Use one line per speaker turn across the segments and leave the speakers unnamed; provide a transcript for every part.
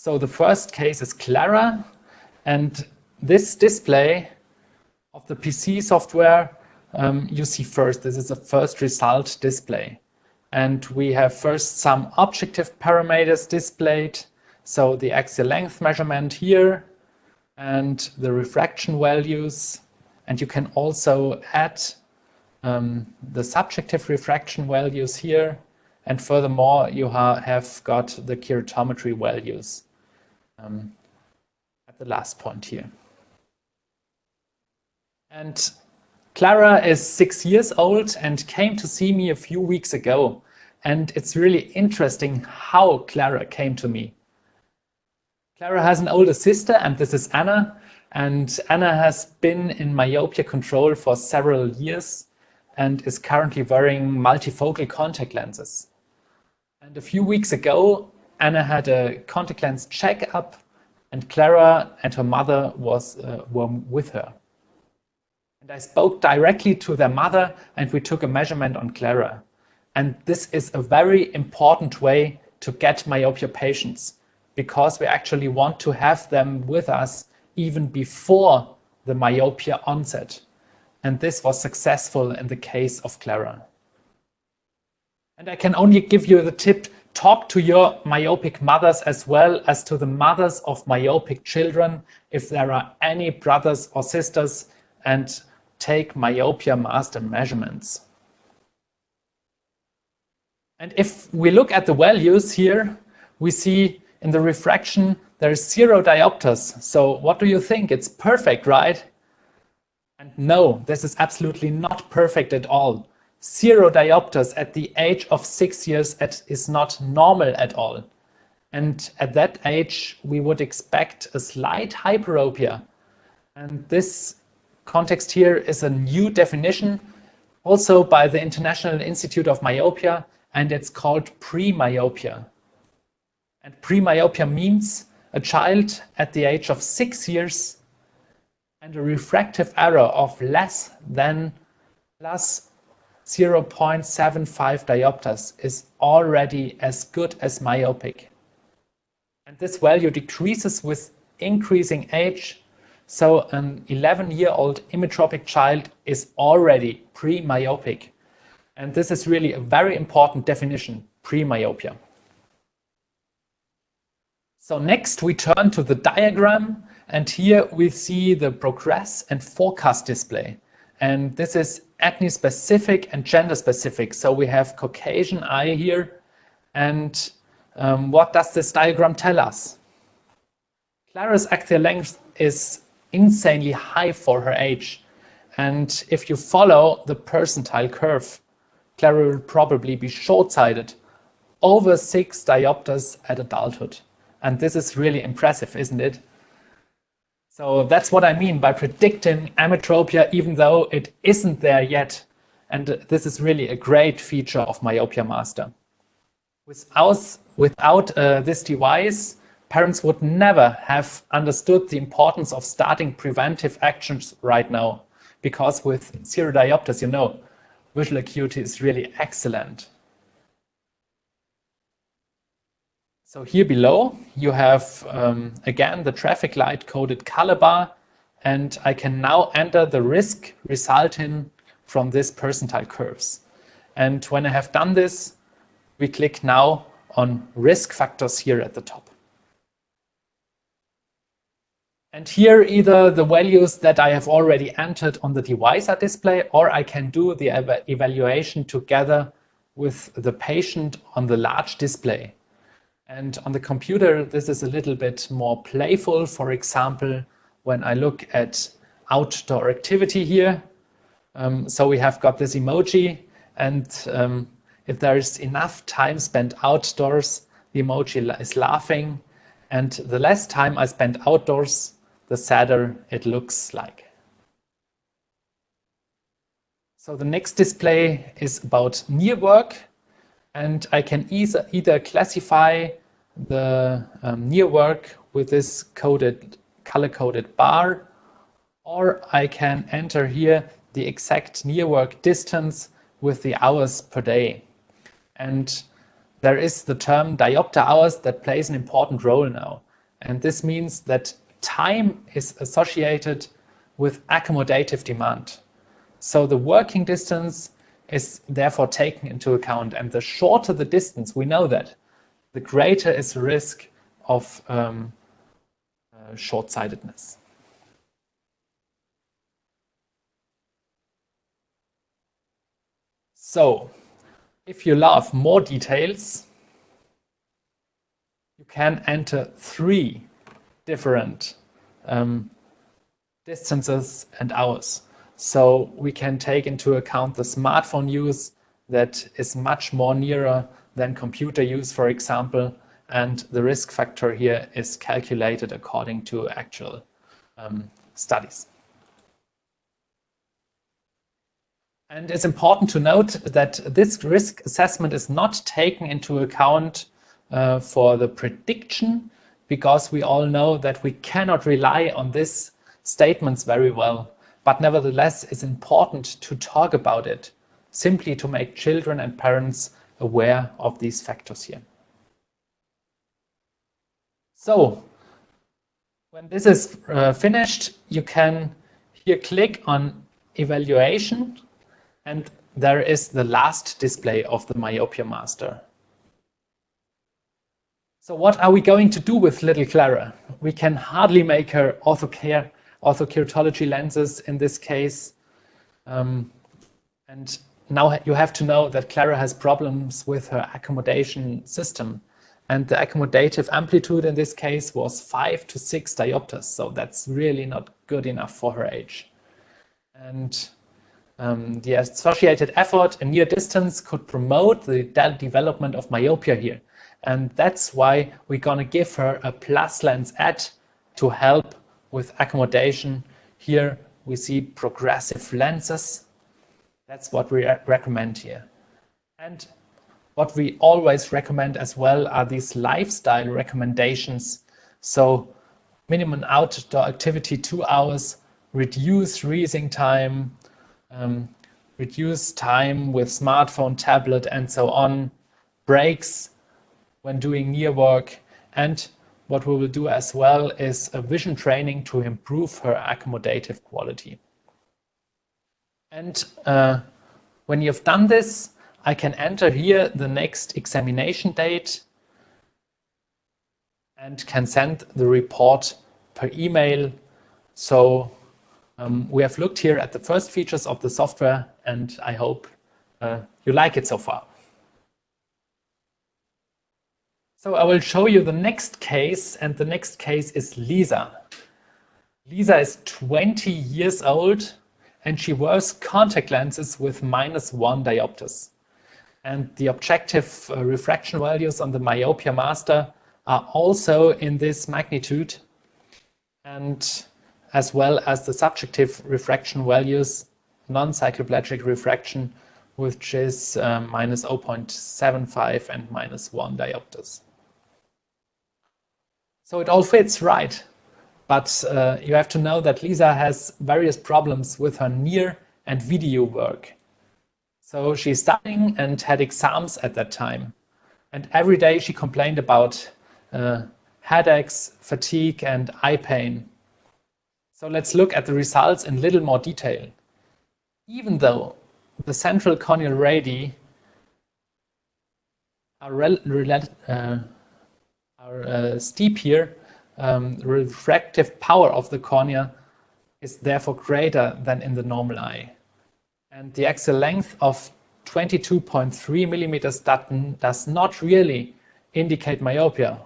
So the first case is Clara, and this display of the PC software you see first. This is the first result display. And we have first some objective parameters displayed. So the axial length measurement here and the refraction values. And you can also add the subjective refraction values here. And furthermore, you have got the keratometry values at the last point here. And Clara is 6 years old and came to see me a few weeks ago. And it's really interesting how Clara came to me. Clara has an older sister, and this is Anna. And Anna has been in myopia control for several years and is currently wearing multifocal contact lenses. And a few weeks ago, Anna had a contact lens checkup, and Clara and her mother were with her. And I spoke directly to their mother, and we took a measurement on Clara. And this is a very important way to get myopia patients, because we actually want to have them with us even before the myopia onset. And this was successful in the case of Clara. And I can only give you the tip: talk to your myopic mothers as well as to the mothers of myopic children if there are any brothers or sisters, and take Myopia Master measurements. And if we look at the values here, we see in the refraction there is 0 diopters. So what do you think? It's perfect, right? And no, this is absolutely not perfect at all. 0 diopters at the age of 6 years is not normal at all. And at that age, we would expect a slight hyperopia. And this context here is a new definition, also by the International Institute of Myopia, and it's called pre-myopia. And pre-myopia means a child at the age of 6 years and a refractive error of less than plus 0.75 diopters is already as good as myopic. And this value decreases with increasing age. So an 11-year-old immetropic child is already pre-myopic. And this is really a very important definition, pre-myopia. So next we turn to the diagram, and here we see the progress and forecast display. And this is ethnic-specific and gender-specific. So we have Caucasian eye here. And what does this diagram tell us? Clara's axial length is insanely high for her age. And if you follow the percentile curve, Clara will probably be short-sighted, over 6 diopters at adulthood. And this is really impressive, isn't it? So that's what I mean by predicting ametropia, even though it isn't there yet. And this is really a great feature of Myopia Master. Without this device, parents would never have understood the importance of starting preventive actions right now, because with 0 diopters, you know, visual acuity is really excellent. So here below, you have, again, the traffic light coded color bar, and I can now enter the risk resulting from this percentile curves. And when I have done this, we click now on risk factors here at the top. And here either the values that I have already entered on the device are displayed, or I can do the evaluation together with the patient on the large display. And on the computer, this is a little bit more playful. For example, when I look at outdoor activity here, so we have got this emoji, and if there is enough time spent outdoors, the emoji is laughing, and the less time I spend outdoors, the sadder it looks like. So the next display is about near work, and I can either classify the near work with this color-coded bar, or I can enter here the exact near work distance with the hours per day. And there is the term diopter hours that plays an important role now. And this means that time is associated with accommodative demand. So the working distance is therefore taken into account. And the shorter the distance, we know that, the greater is the risk of short-sightedness. So, if you love more details, you can enter 3 different distances and hours. So we can take into account the smartphone use that is much more nearer than computer use, for example, and the risk factor here is calculated according to actual studies. And it's important to note that this risk assessment is not taken into account for the prediction, because we all know that we cannot rely on these statements very well. But nevertheless, it's important to talk about it, simply to make children and parents aware of these factors here. So, when this is finished, you can here click on Evaluation, and there is the last display of the Myopia Master. So what are we going to do with little Clara? We can hardly make her orthokeratology lenses in this case. And now you have to know that Clara has problems with her accommodation system. And the accommodative amplitude in this case was 5 to 6 diopters. So that's really not good enough for her age. And the associated effort in near distance could promote the development of myopia here. And that's why we're going to give her a plus lens add to help with accommodation. Here we see progressive lenses. That's what we recommend here. And what we always recommend as well are these lifestyle recommendations. So minimum outdoor activity 2 hours, reduce reading time, reduce time with smartphone, tablet, and so on, breaks when doing near work, and what we will do as well is a vision training to improve her accommodative quality. And when you've done this, I can enter here the next examination date and can send the report per email. So we have looked here at the first features of the software, and I hope you like it so far. So I will show you the next case, and the next case is Lisa. Lisa is 20 years old, and she wears contact lenses with -1 diopters. And the objective refraction values on the Myopia Master are also in this magnitude, and as well as the subjective refraction values, non-cycloplegic refraction, which is -0.75 and -1 diopters. So it all fits, right? But you have to know that Lisa has various problems with her near and video work. So she's studying and had exams at that time. And every day she complained about headaches, fatigue, and eye pain. So let's look at the results in a little more detail. Even though the central corneal radii are steep here, refractive power of the cornea is therefore greater than in the normal eye. And the axial length of 22.3 millimeters does not really indicate myopia.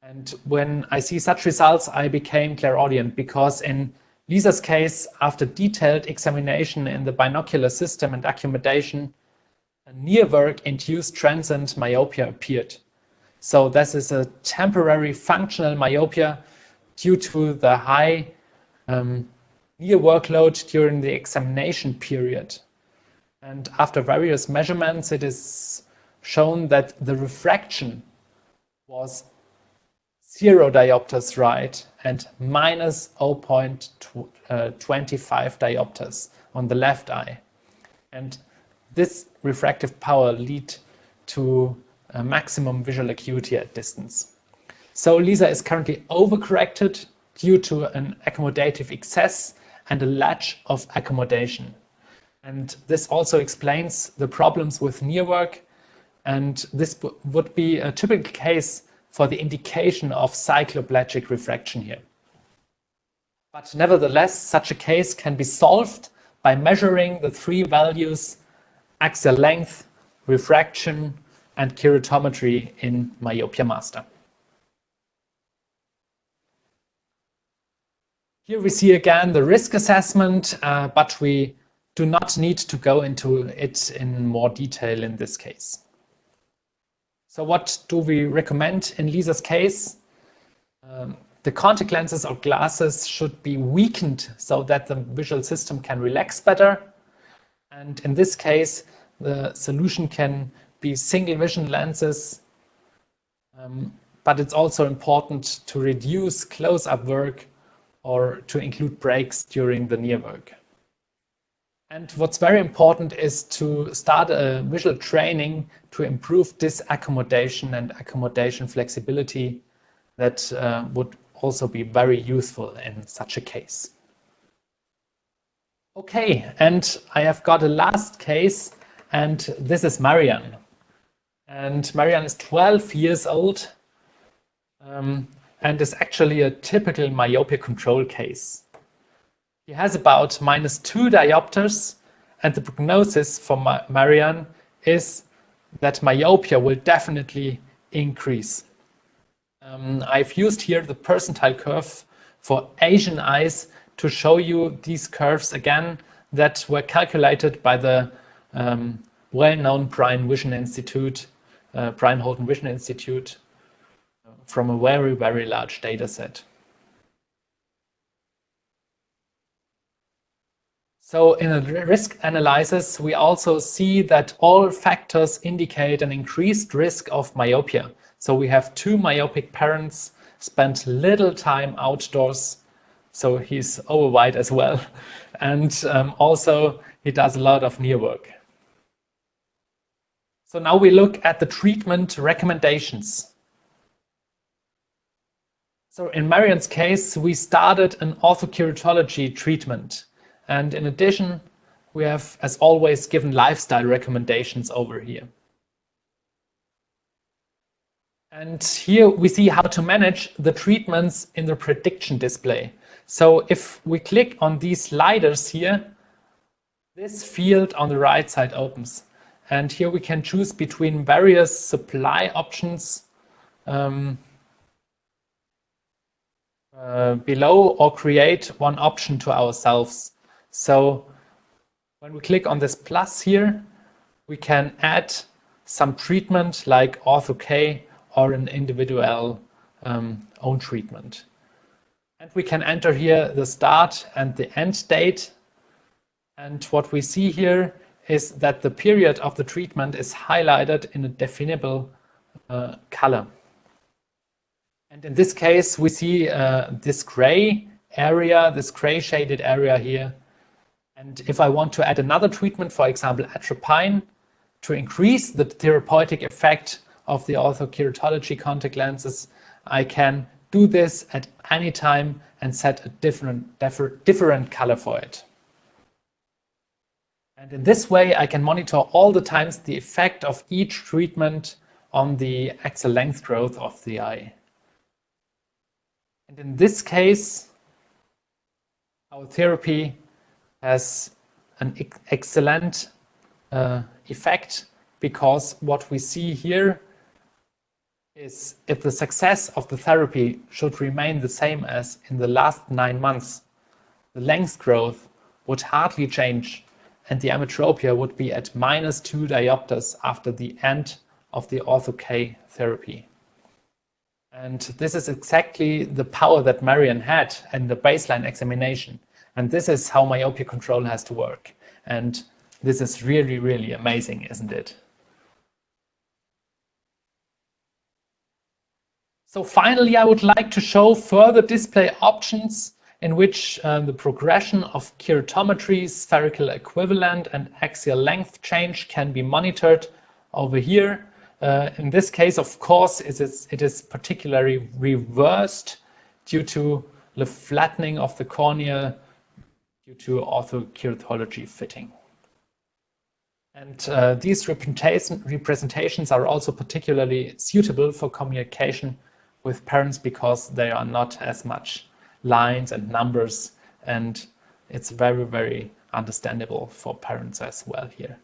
And when I see such results, I became clairaudient, because in Lisa's case, after detailed examination in the binocular system and accommodation, a near work-induced transient myopia appeared. So this is a temporary functional myopia due to the high near workload during the examination period. And after various measurements, it is shown that the refraction was 0 diopters right and -0.25 diopters on the left eye. And this refractive power lead to a maximum visual acuity at distance. So Lisa is currently overcorrected due to an accommodative excess and a lack of accommodation. And this also explains the problems with near work. And this would be a typical case for the indication of cycloplegic refraction here. But nevertheless, such a case can be solved by measuring the three values: axial length, refraction, and keratometry in Myopia Master. Here we see again the risk assessment, but we do not need to go into it in more detail in this case. So what do we recommend in Lisa's case? The contact lenses or glasses should be weakened so that the visual system can relax better. And in this case, the solution can be single vision lenses, but it's also important to reduce close-up work or to include breaks during the near work. And what's very important is to start a visual training to improve disaccommodation and accommodation flexibility. That would also be very useful in such a case. Okay, and I have got a last case, and this is Marianne. And Marianne is 12 years old and is actually a typical myopia control case. He has about -2 diopters, and the prognosis for Marianne is that myopia will definitely increase. I've used here the percentile curve for Asian eyes to show you these curves again that were calculated by the well-known Brian Holton Vision Institute from a very, very large data set. So in a risk analysis, we also see that all factors indicate an increased risk of myopia. So we have 2 myopic parents, spent little time outdoors, so he's overweight as well. And also he does a lot of near work. So now we look at the treatment recommendations. So in Marianne's case, we started an orthokeratology treatment. And in addition, we have, as always, given lifestyle recommendations over here. And here we see how to manage the treatments in the prediction display. So if we click on these sliders here, this field on the right side opens. And here we can choose between various supply options below, or create one option to ourselves. So when we click on this plus here, we can add some treatment like Ortho-K or an individual own treatment. And we can enter here the start and the end date. And what we see here is that the period of the treatment is highlighted in a definable color. And in this case, we see this gray area, this gray shaded area here. And if I want to add another treatment, for example, atropine, to increase the therapeutic effect of the orthokeratology contact lenses, I can do this at any time and set a different color for it. And in this way, I can monitor all the times the effect of each treatment on the axial length growth of the eye. And in this case, our therapy has an excellent effect, because what we see here is if the success of the therapy should remain the same as in the last 9 months, the length growth would hardly change, and the ametropia would be at -2 diopters after the end of the Ortho-K therapy. And this is exactly the power that Marianne had in the baseline examination. And this is how myopia control has to work. And this is really, really amazing, isn't it? So finally, I would like to show further display options in which the progression of keratometry, spherical equivalent, and axial length change can be monitored over here. In this case, of course, it is particularly reversed due to the flattening of the cornea due to orthokeratology fitting. And these representations are also particularly suitable for communication with parents because they are not as much lines and numbers, and it's very, very understandable for parents as well here.